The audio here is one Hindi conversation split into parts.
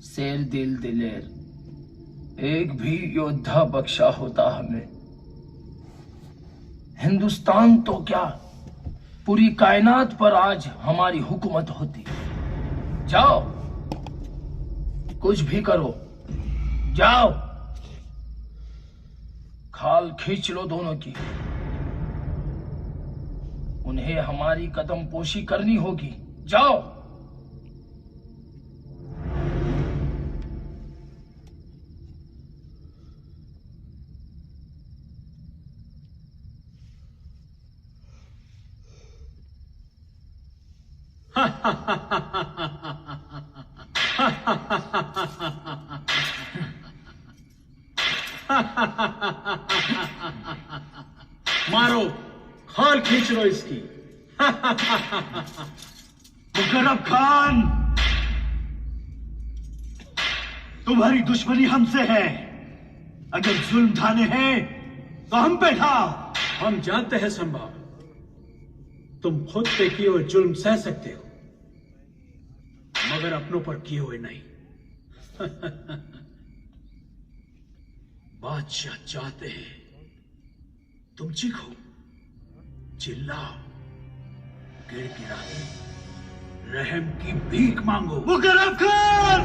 शेर दिल दिलेर, एक भी योद्धा बख्शा होता हमें। हिंदुस्तान तो क्या, पूरी कायनात पर आज हमारी हुकूमत होती। जाओ, कुछ भी करो, जाओ, खाल खींच लो दोनों की। उन्हें हमारी कदम पोशी करनी होगी। जाओ। मारो, खाल खींच लो इसकी। मुकर्रब खान, तुम्हारी दुश्मनी हमसे है। अगर जुल्म ढाने हैं तो हम पे ढाओ। हम जानते हैं संभा, तुम खुद पे किए हुए जुल्म सह सकते हो, मगर अपनों पर किए हुए नहीं। बादशाह चाहते हैं तुम चीखो, चिल्लाओ, गिड़गिड़ा, रहम की भीख मांगो। मुकर्रब खान,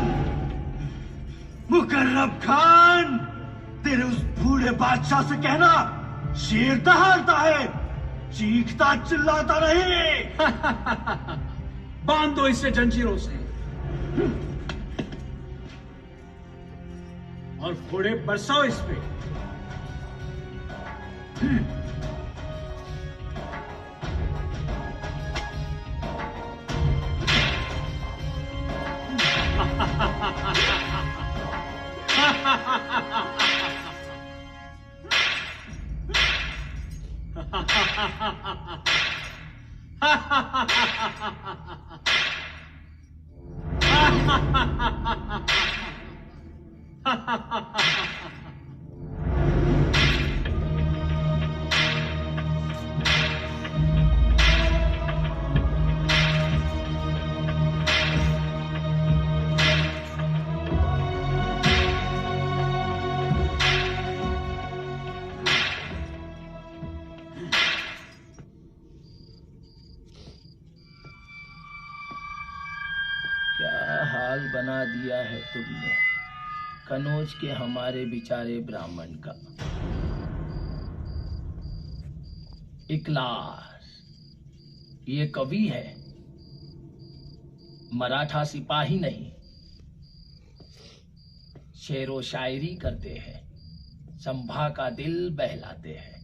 मुकर्रब खान, तेरे उस बूढ़े बादशाह से कहना शेर दहाड़ता है, चीखता चिल्लाता नहीं। बांध दो इसे जंजीरों से और घोड़े बरसाओ इस पे। क्या हाल बना दिया है तुमने कनौज के हमारे बेचारे ब्राह्मण का। इकलास, ये कवि है, मराठा सिपाही नहीं। शेरो शायरी करते हैं, संभा का दिल बहलाते हैं।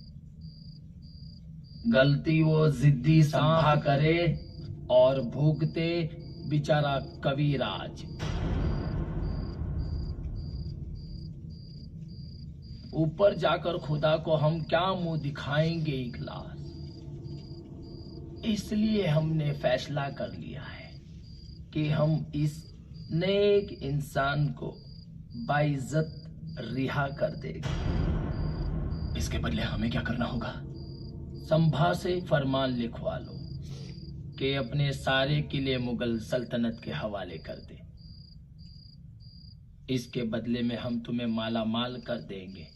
गलती वो जिद्दी संभा करे और भूखते बेचारा कविराज। ऊपर जाकर खुदा को हम क्या मुंह दिखाएंगे इखलास। इसलिए हमने फैसला कर लिया है कि हम इस नेक इंसान को बाइज्जत रिहा कर देंगे। इसके बदले हमें क्या करना होगा? संभा से फरमान लिखवा लो कि अपने सारे किले मुगल सल्तनत के हवाले कर दे। इसके बदले में हम तुम्हें माला माल कर देंगे,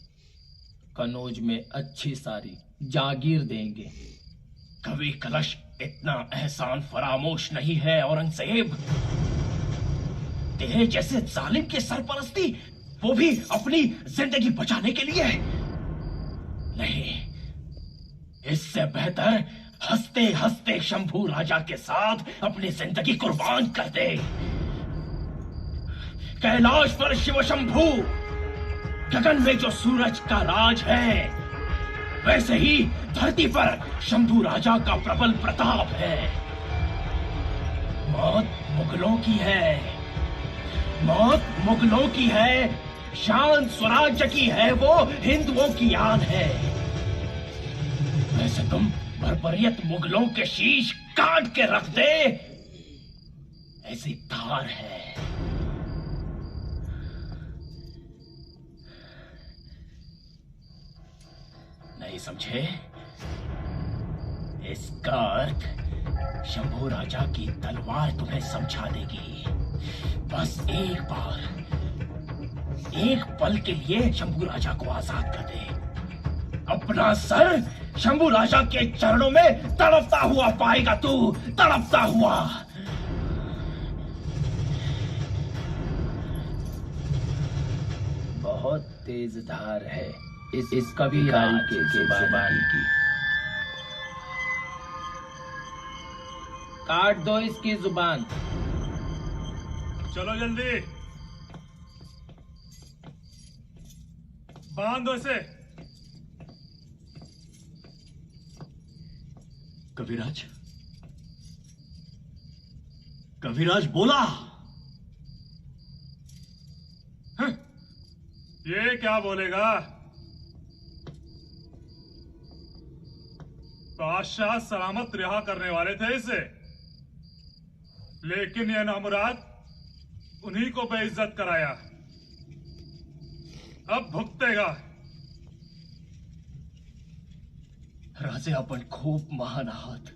कनौज में अच्छी सारी जागीर देंगे। कवि कलश इतना एहसान फरामोश नहीं है औरंगजेब। तेरे जैसे जालिम की सरपरस्ती, वो भी अपनी जिंदगी बचाने के लिए। नहीं, इससे बेहतर हंसते हंसते शंभू राजा के साथ अपनी जिंदगी कुर्बान कर दे। कैलाश पर शिव शंभू, गगन में जो सूरज का राज है, वैसे ही धरती पर शंभू राजा का प्रबल प्रताप है। मौत मुगलों की है, मौत मुगलों की है, शान स्वराज्य की है, वो हिंदुओं की आन है। वैसे तुम बर्बरियत मुगलों के शीश काट के रख दे, ऐसी धार है। नहीं समझे? इसका अर्थ शंभू राजा की तलवार तुम्हें समझा देगी। बस एक पल के लिए शंभू राजा को आजाद कर दे। अपना सर शंभू राजा के चरणों में तड़पता हुआ पाएगा तू, तड़पता हुआ। बहुत तेज धार है इस कविराज के जुबान की। काट दो इसकी जुबान। चलो जल्दी बांध दो इसे। कविराज, कविराज बोला। ये क्या बोलेगा? बादशाह सलामत रिहा करने वाले थे इसे, लेकिन यह नामुराद उन्हीं को बेइज्जत कराया। अब भुगतेगा। राजे, आपण खूप महान आहात.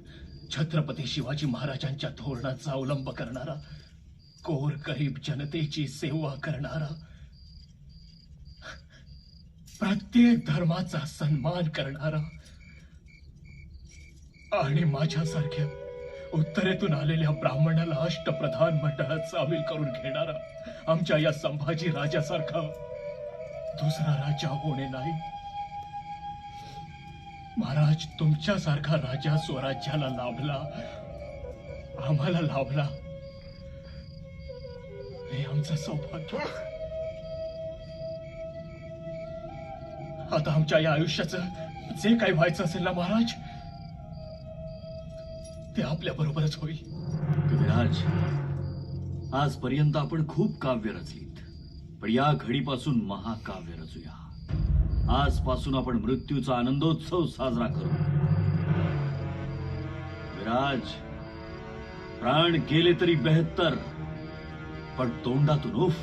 छत्रपती शिवाजी महाराजांच्या धोरणाचा अवलंब करणारा, गोरगरीब जनतेची सेवा करणारा, प्रत्येक धर्माचा सन्मान करणारा आणि माझ्यासारख्या उत्तरेतून आलेल्या ब्राह्मणाला अष्टप्रधान मंडळात सामील करून घेणारा आमच्या या संभाजी राजासारखा दुसरा राजा होणे नाही. महाराज, तुमच्यासारखा राजा स्वराज्याला लाभला, आम्हाला लाभला, हे आमचं सौभाग्य. आता आमच्या या आयुष्याचं जे काही व्हायचं असेल ना महाराज, ते आपल्या बरोबरच होईल. कविराज, आजपर्यंत आपण खूप काव्य रचलीत, पण या घडीपासून महाकाव्य रचूया. आजपासून आपण मृत्यूचा आनंदोत्सव साजरा करू. विराज, प्राण गेले तरी 72, पण तोंडातून उफ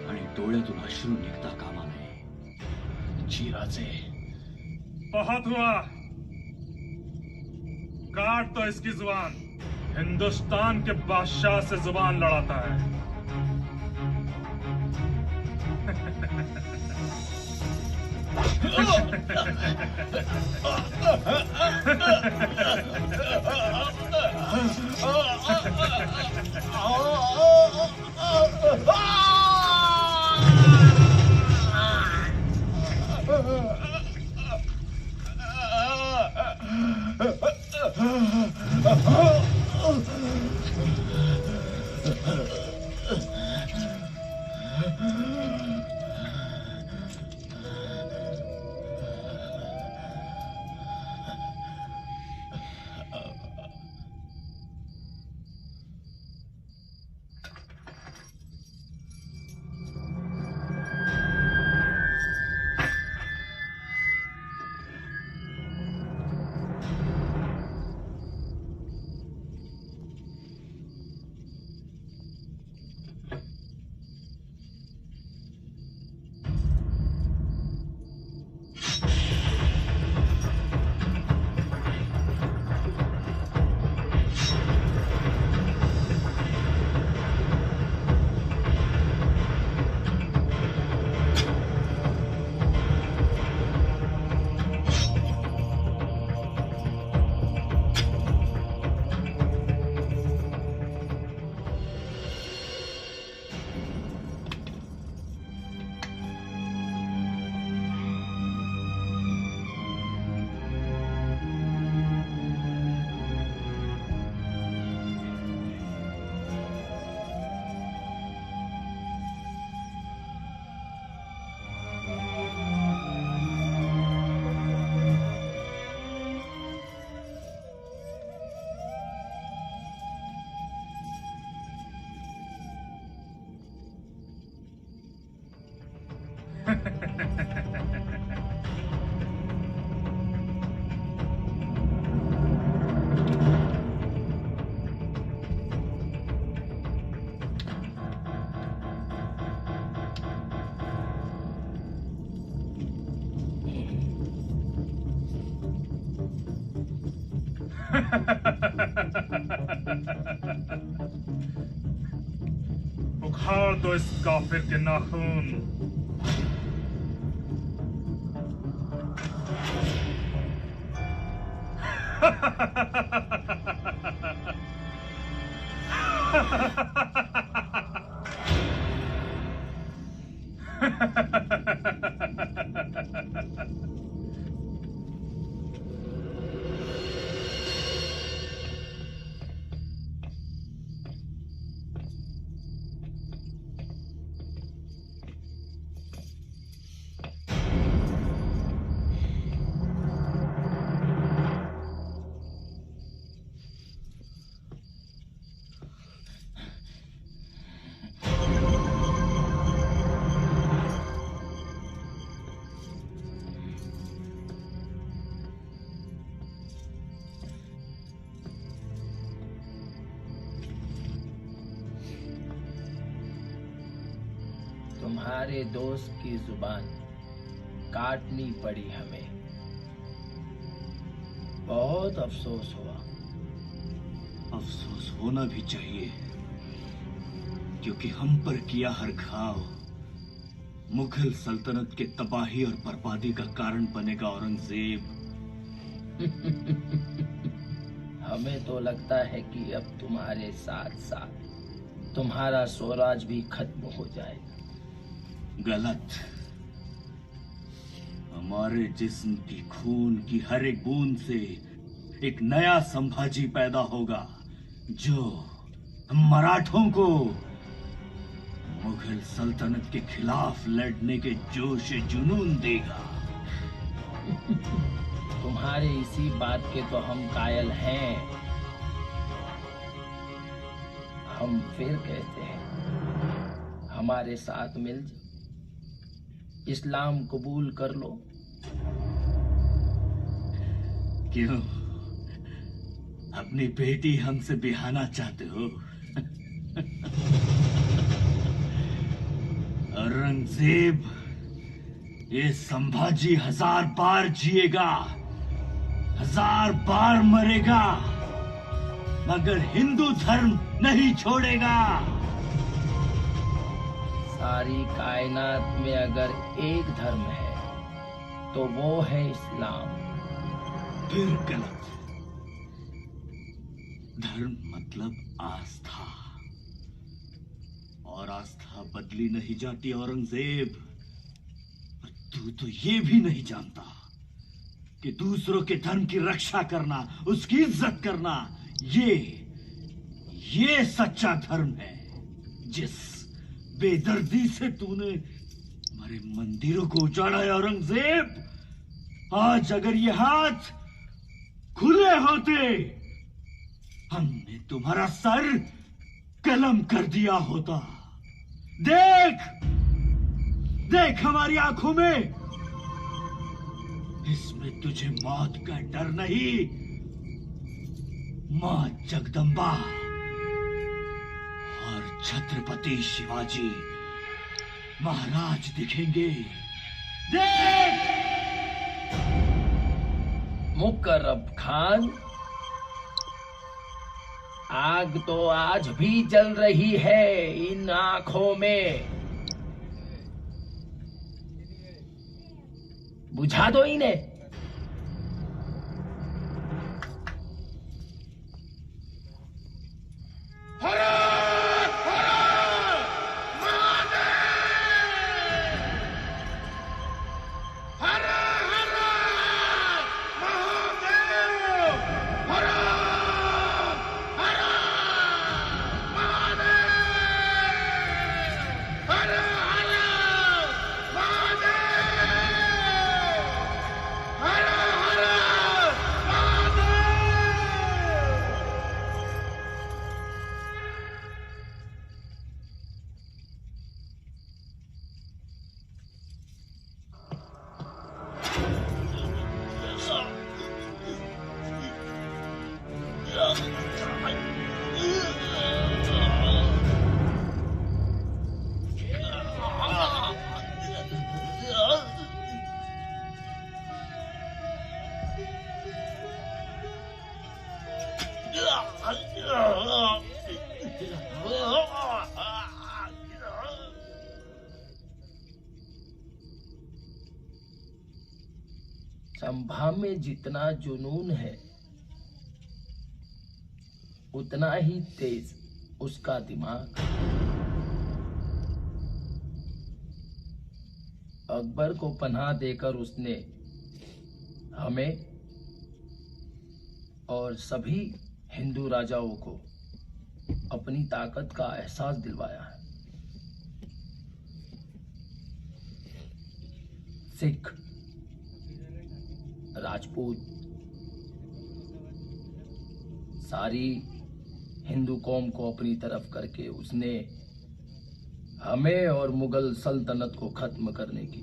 आणि डोळ्यातून अश्रू निघता कामा नये. जी राजे. बहुत हुआ, काट तो इसकी जुबान. हिंदुस्तान के बादशाह से जुबान लड़ाता है. उखाड़ दो इस काफिर के नाखून। तुम्हारे दोस्त की जुबान काटनी पड़ी हमें। बहुत अफसोस हुआ। अफसोस होना भी चाहिए, क्योंकि हम पर किया हर घाव मुगल सल्तनत के तबाही और बर्बादी का कारण बनेगा औरंगजेब। हमें तो लगता है कि अब तुम्हारे साथ साथ तुम्हारा स्वराज भी खत्म हो जाएगा। गलत। हमारे जिस्म की खून की हर एक बूंद से एक नया संभाजी पैदा होगा, जो मराठों को मुगल सल्तनत के खिलाफ लड़ने के जोश जुनून देगा। तुम्हारे इसी बात के तो हम कायल हैं। हम फिर कहते हैं, हमारे साथ मिल जाओ, इस्लाम कबूल कर लो। क्यों? अपनी बेटी हमसे बिहाना चाहते हो? औरंगजेब, ये संभाजी 1000 बार जिएगा, 1000 बार मरेगा, मगर हिंदू धर्म नहीं छोड़ेगा। सारी कायनात में अगर एक धर्म है तो वो है इस्लाम। फिर गलत। धर्म मतलब आस्था, और आस्था बदली नहीं जाती औरंगजेब। और तू तो ये भी नहीं जानता कि दूसरों के धर्म की रक्षा करना, उसकी इज्जत करना, ये सच्चा धर्म है। जिस बेदर्दी से तूने हमारे मंदिरों को उजाड़ा है औरंगजेब, आज अगर ये हाथ खुले होते, हमने तुम्हारा सर कलम कर दिया होता। देख हमारी आंखों में, इसमें तुझे मौत का डर नहीं, मां जगदंबा और छत्रपति शिवाजी महाराज दिखेंगे। देख! मुकर्रब खान, आग तो आज भी जल रही है इन आंखों में। बुझा दो इन्हें। संभा में जितना जुनून है उतना ही तेज उसका दिमाग। अकबर को पनाह देकर उसने हमें और सभी हिंदू राजाओं को अपनी ताकत का एहसास दिलवाया है। सिख, राजपूत, सारी हिंदू कौम को अपनी तरफ करके उसने हमें और मुगल सल्तनत को खत्म करने की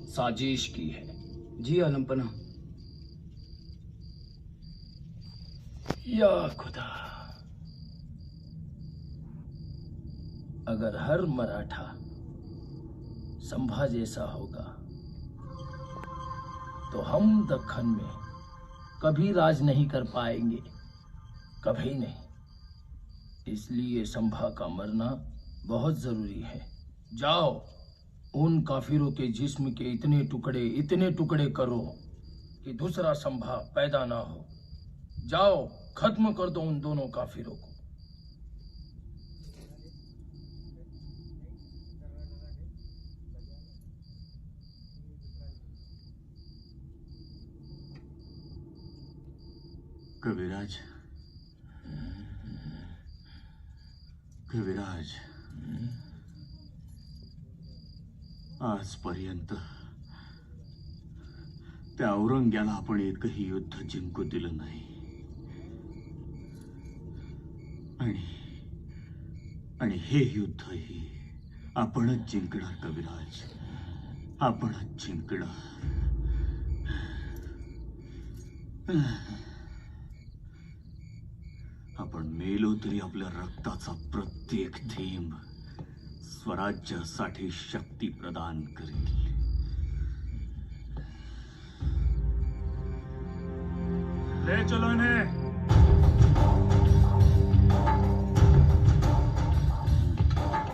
साजिश की है। जी आलमपना। या खुदा, अगर हर मराठा संभा जैसा होगा तो हम दक्खन में कभी राज नहीं कर पाएंगे, कभी नहीं। इसलिए संभा का मरना बहुत जरूरी है। जाओ, उन काफिरों के जिस्म के इतने टुकड़े करो कि दूसरा संभा पैदा ना हो। जाओ, खत्म कर दो उन दोनों काफिरों को। कविराज, कविराज, आजपर्यंत त्या औरंग्याला आपण एकही युद्ध जिंकू दिलं नाही आणि हे युद्धही आपणच जिंकणार कविराज, आपणच जिंकणार। आपण मेलो तरी आपल्या रक्ताचा प्रत्येक थेंब स्वराज्यासाठी शक्ती प्रदान करेल। ले चलो इन्हें।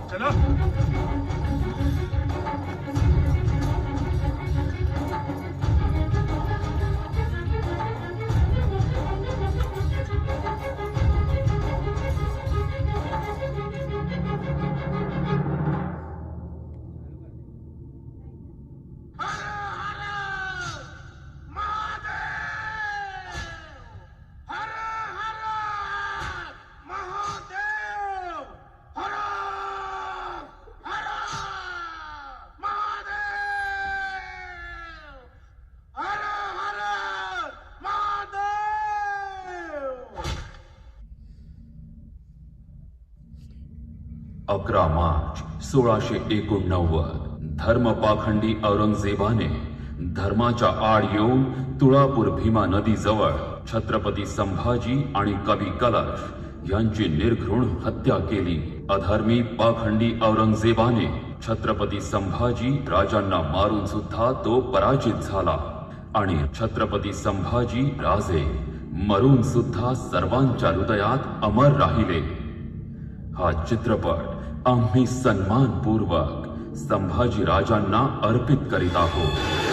चलो। मार्च 1689 धर्मपाखंडी औरंगजेबाने धर्माच्या आड येऊन तुळापूर भीमा नदीजवळ छत्रपती संभाजी आणि कवी कलश यांची निर्घृण हत्या केली। अधर्मी पाखंडी औरंगजेबाने छत्रपती संभाजी राजांना मारून सुद्धा तो पराजित झाला आणि छत्रपती संभाजी राजे मरून सुद्धा सर्वांच्या हृदयात अमर राहिले। हा चित्रपट आम्ही सन्मानपूर्वक संभाजी राजांना अर्पित करीत आहोत।